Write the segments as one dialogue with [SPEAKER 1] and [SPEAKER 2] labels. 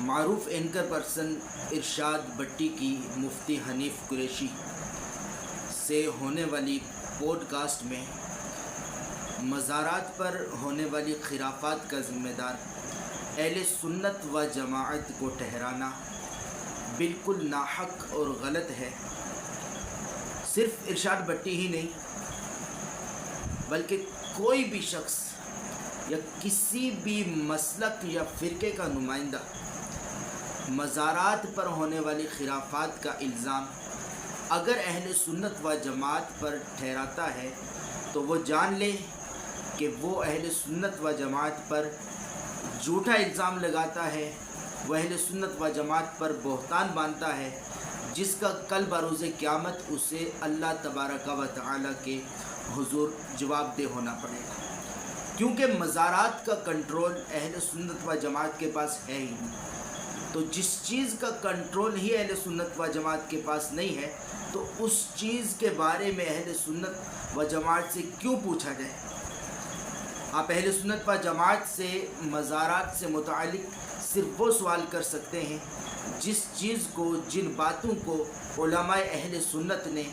[SPEAKER 1] معروف anchor person ارشاد بٹی کی مفتی حنیف قریشی سے ہونے والی پوڈ کاسٹ میں مزارات پر ہونے والی خرافات کا ذمہ دار اہل سنت و جماعت کو ٹھہرانا بالکل ناحق اور غلط ہے۔ صرف ارشاد بٹی ہی نہیں بلکہ کوئی بھی شخص یا کسی بھی مسلک یا فرقے کا نمائندہ مزارات پر ہونے والی خرافات کا الزام اگر اہل سنت و جماعت پر ٹھہراتا ہے تو وہ جان لے کہ وہ اہل سنت و جماعت پر جھوٹا الزام لگاتا ہے، وہ اہل سنت و جماعت پر بہتان باندھتا ہے، جس کا کل بروز قیامت اسے اللہ تبارک و تعالی کے حضور جواب دہ ہونا پڑے گا، کیونکہ مزارات کا کنٹرول اہل سنت و جماعت کے پاس ہے ہی نہیں۔ تو جس چیز کا کنٹرول ہی اہل سنت و جماعت کے پاس نہیں ہے تو اس چیز کے بارے میں اہل سنت و جماعت سے کیوں پوچھا جائے؟ آپ اہل سنت و جماعت سے مزارات سے متعلق صرف وہ سوال کر سکتے ہیں جس چیز کو، جن باتوں کو علماء اہل سنت نے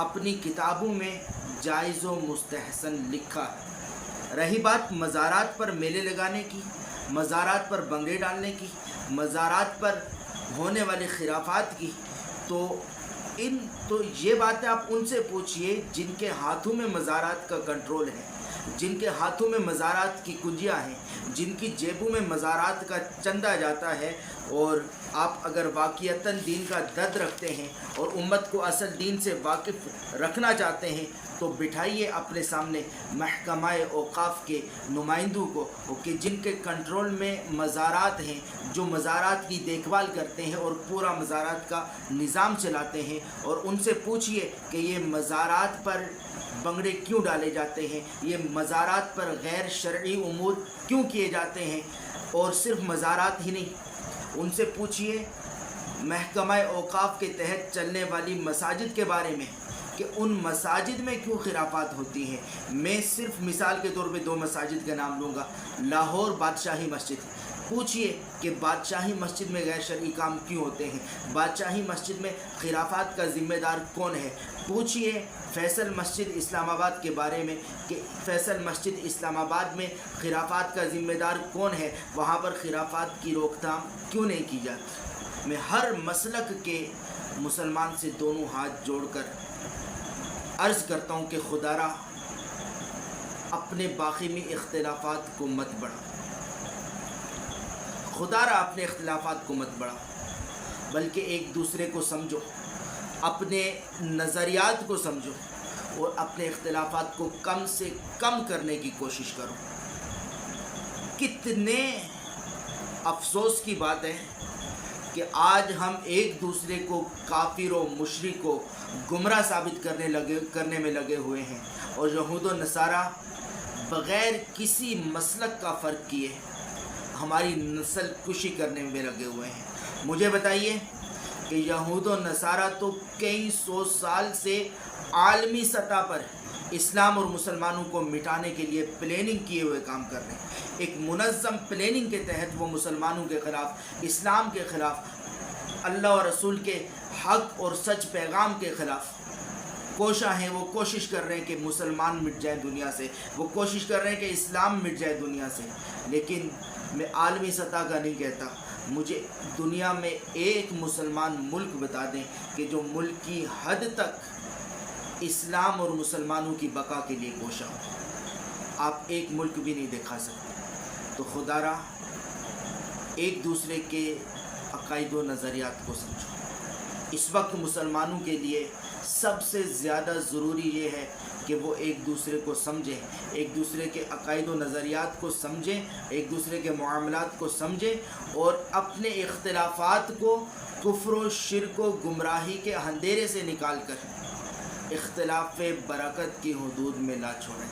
[SPEAKER 1] اپنی کتابوں میں جائز و مستحسن لکھا ہے۔ رہی بات مزارات پر میلے لگانے کی، مزارات پر بنگڑے ڈالنے کی، مزارات پر ہونے والی خرافات کی، تو یہ باتیں آپ ان سے پوچھئے جن کے ہاتھوں میں مزارات کا کنٹرول ہے، جن کے ہاتھوں میں مزارات کی کنجیاں ہیں، جن کی جیبوں میں مزارات کا چندہ جاتا ہے۔ اور آپ اگر واقعتاً دین کا درد رکھتے ہیں اور امت کو اصل دین سے واقف رکھنا چاہتے ہیں تو بٹھائیے اپنے سامنے محکمہ اوقاف کے نمائندوں کو کہ جن کے کنٹرول میں مزارات ہیں، جو مزارات کی دیکھ بھال کرتے ہیں اور پورا مزارات کا نظام چلاتے ہیں، اور ان سے پوچھئے کہ یہ مزارات پر بنگڑے کیوں ڈالے جاتے ہیں، یہ مزارات پر غیر شرعی امور کیوں کیے جاتے ہیں۔ اور صرف مزارات ہی نہیں، ان سے پوچھئے محکمہ اوقاف کے تحت چلنے والی مساجد کے بارے میں کہ ان مساجد میں کیوں خرافات ہوتی ہیں۔ میں صرف مثال کے طور پہ 2 مساجد کا نام لوں گا، لاہور بادشاہی مسجد۔ پوچھئے کہ بادشاہی مسجد میں غیر شرعی کام کیوں ہوتے ہیں، بادشاہی مسجد میں خرافات کا ذمہ دار کون ہے۔ پوچھئے فیصل مسجد اسلام آباد کے بارے میں کہ فیصل مسجد اسلام آباد میں خرافات کا ذمہ دار کون ہے، وہاں پر خرافات کی روک تھام کیوں نہیں کی جاتی۔ میں ہر مسلک کے مسلمان سے دونوں ہاتھ جوڑ کر عرض کرتا ہوں کہ خدا را اپنے باقی اختلافات کو مت بڑھا، خدا را اپنے اختلافات کو مت بڑھا، بلکہ ایک دوسرے کو سمجھو، اپنے نظریات کو سمجھو اور اپنے اختلافات کو کم سے کم کرنے کی کوشش کرو۔ کتنے افسوس کی بات ہے کہ آج ہم ایک دوسرے کو کافر و مشرک و گمراہ ثابت کرنے میں لگے ہوئے ہیں، اور یہود و نصارہ بغیر کسی مسلک کا فرق کیے ہماری نسل کشی کرنے میں لگے ہوئے ہیں۔ مجھے بتائیے کہ یہود و نصارہ تو کئی 100 سال سے عالمی سطح پر اسلام اور مسلمانوں کو مٹانے کے لیے پلاننگ کیے ہوئے کام کر رہے ہیں۔ ایک منظم پلاننگ کے تحت وہ مسلمانوں کے خلاف، اسلام کے خلاف، اللہ اور رسول کے حق اور سچ پیغام کے خلاف کوشاں ہیں۔ وہ کوشش کر رہے ہیں کہ مسلمان مٹ جائے دنیا سے، وہ کوشش کر رہے ہیں کہ اسلام مٹ جائے دنیا سے۔ لیکن میں عالمی سطح کا نہیں کہتا، مجھے دنیا میں ایک مسلمان ملک بتا دیں کہ جو ملک کی حد تک اسلام اور مسلمانوں کی بقا کے لیے کوشاں ہو۔ آپ ایک ملک بھی نہیں دکھا سکتے۔ تو خدا را ایک دوسرے کے عقائد و نظریات کو سمجھو۔ اس وقت مسلمانوں کے لیے سب سے زیادہ ضروری یہ ہے کہ وہ ایک دوسرے کو سمجھیں، ایک دوسرے کے عقائد و نظریات کو سمجھیں، ایک دوسرے کے معاملات کو سمجھیں، اور اپنے اختلافات کو کفر و شرک و گمراہی کے اندھیرے سے نکال کر اختلاف برکت کی حدود میں نہ چھوڑیں۔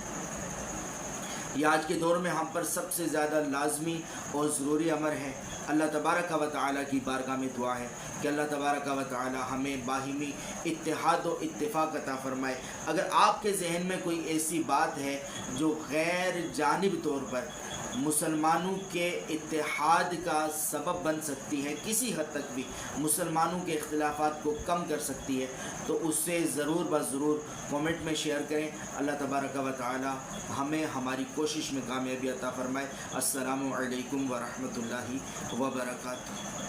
[SPEAKER 1] یہ آج کے دور میں ہم پر سب سے زیادہ لازمی اور ضروری امر ہے۔ اللہ تبارک و تعالیٰ کی بارگاہ میں دعا ہے کہ اللہ تبارک و تعالیٰ ہمیں باہمی اتحاد و اتفاق عطا فرمائے۔ اگر آپ کے ذہن میں کوئی ایسی بات ہے جو غیر جانب طور پر مسلمانوں کے اتحاد کا سبب بن سکتی ہے، کسی حد تک بھی مسلمانوں کے اختلافات کو کم کر سکتی ہے، تو اس سے ضرور ضرور کومنٹ میں شیئر کریں۔ اللہ تبارک و تعالی ہمیں ہماری کوشش میں کامیابی عطا فرمائے۔ السلام علیکم ورحمۃ اللہ وبرکاتہ۔